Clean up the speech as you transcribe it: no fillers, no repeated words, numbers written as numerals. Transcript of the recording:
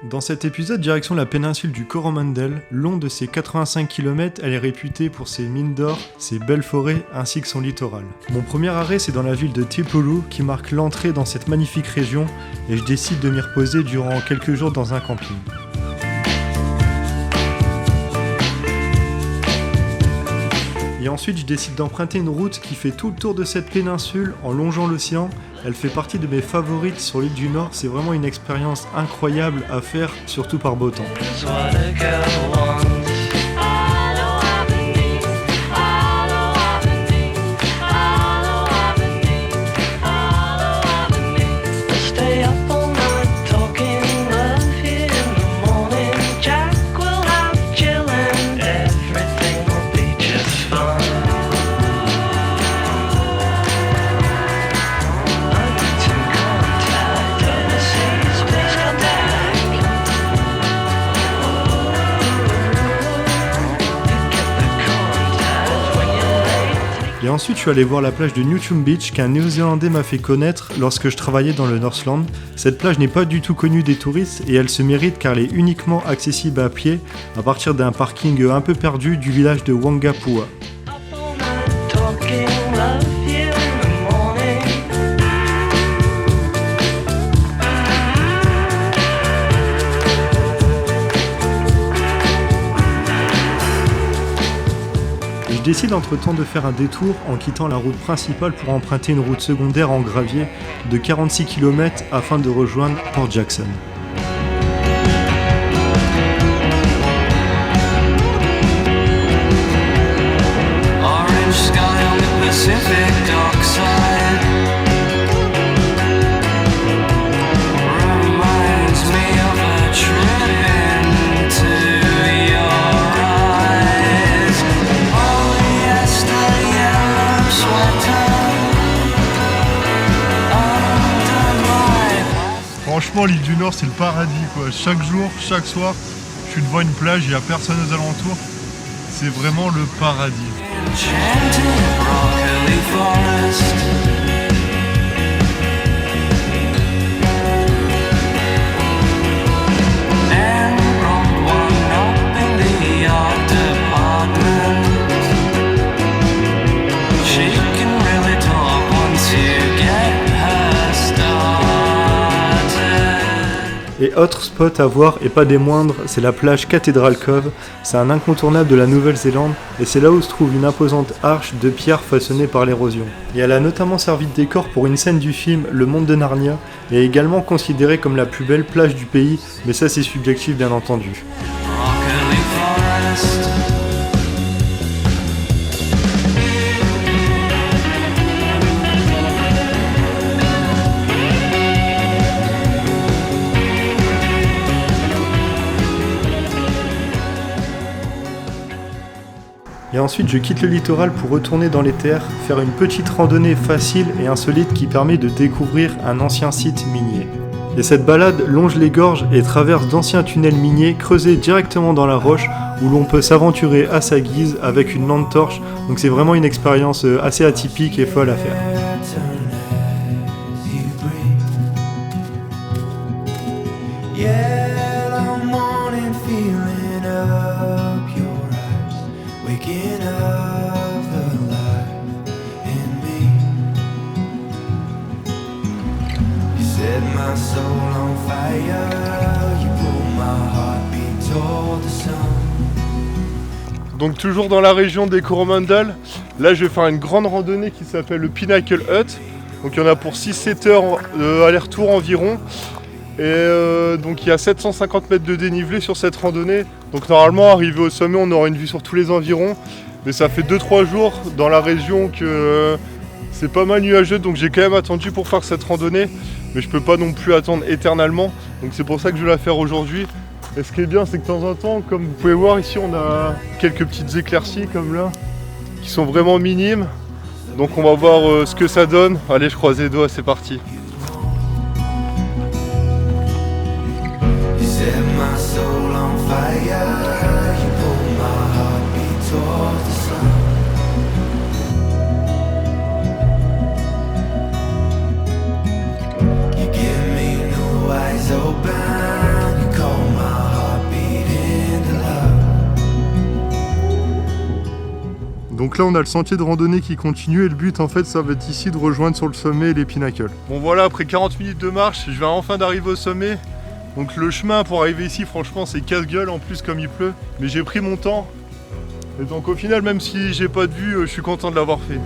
Dans cet épisode, direction la péninsule du Coromandel, long de ses 85 km, elle est réputée pour ses mines d'or, ses belles forêts ainsi que son littoral. Mon premier arrêt, c'est dans la ville de Tipulu, qui marque l'entrée dans cette magnifique région, et je décide de m'y reposer durant quelques jours dans un camping. Et ensuite, je décide d'emprunter une route qui fait tout le tour de cette péninsule en longeant l'océan. Elle fait partie de mes favorites sur l'île du Nord. C'est vraiment une expérience incroyable à faire, surtout par beau temps. Et ensuite, je suis allé voir la plage de Newtown Beach qu'un Néo-Zélandais m'a fait connaître lorsque je travaillais dans le Northland. Cette plage n'est pas du tout connue des touristes et elle se mérite car elle est uniquement accessible à pied à partir d'un parking un peu perdu du village de Wangapua. Je décide entre-temps de faire un détour en quittant la route principale pour emprunter une route secondaire en gravier de 46 km afin de rejoindre Port Jackson. Orange sky on the Pacific dockside reminds me of a trip into your eyes. Oh yes, the yellow sweater under my. Franchement, l'île du Nord, c'est le paradis, quoi. Chaque jour, chaque soir, je suis devant une plage, il n'y a personne aux alentours. C'est vraiment le paradis. Enchanted broccoli forest. And brought one up in the art department. She can really talk once you get her started. Et autre spot à voir, et pas des moindres, c'est la plage Cathedral Cove. C'est un incontournable de la Nouvelle-Zélande, et c'est là où se trouve une imposante arche de pierre façonnée par l'érosion. Et elle a notamment servi de décor pour une scène du film Le Monde de Narnia, et est également considérée comme la plus belle plage du pays, mais ça c'est subjectif bien entendu. Broccoli forest. Et ensuite, je quitte le littoral pour retourner dans les terres, faire une petite randonnée facile et insolite qui permet de découvrir un ancien site minier. Et cette balade longe les gorges et traverse d'anciens tunnels miniers creusés directement dans la roche où l'on peut s'aventurer à sa guise avec une lampe torche. Donc c'est vraiment une expérience assez atypique et folle à faire. Waking up the life in me. You set my soul on fire. You pull my heartbeat toward the sun. Donc toujours dans la région des Coromandel, là je vais faire une grande randonnée qui s'appelle le Pinnacle Hut. Donc il y en a pour 6-7 heures aller-retour environ. Et donc il y a 750 mètres de dénivelé sur cette randonnée. Donc normalement arrivé au sommet on aura une vue sur tous les environs. Mais ça fait 2-3 jours dans la région que c'est pas mal nuageux. Donc j'ai quand même attendu pour faire cette randonnée. Mais je peux pas non plus attendre éternellement. Donc c'est pour ça que je vais la faire aujourd'hui. Et ce qui est bien c'est que de temps en temps, comme vous pouvez voir ici, on a quelques petites éclaircies comme là, qui sont vraiment minimes. Donc on va voir ce que ça donne. Allez, je croise les doigts, c'est parti. You set my soul on fire. You pull my heartbeat toward the sun. You give me new eyes open. You call Donc là on a le sentier de randonnée qui continue et le but en fait ça va être ici de rejoindre sur le sommet les pinnacles. Bon voilà, après 40 minutes de marche, je viens enfin d'arriver au sommet. Donc le chemin pour arriver ici franchement c'est casse-gueule en plus comme il pleut. Mais j'ai pris mon temps. Et donc au final même si j'ai pas de vue, je suis content de l'avoir fait.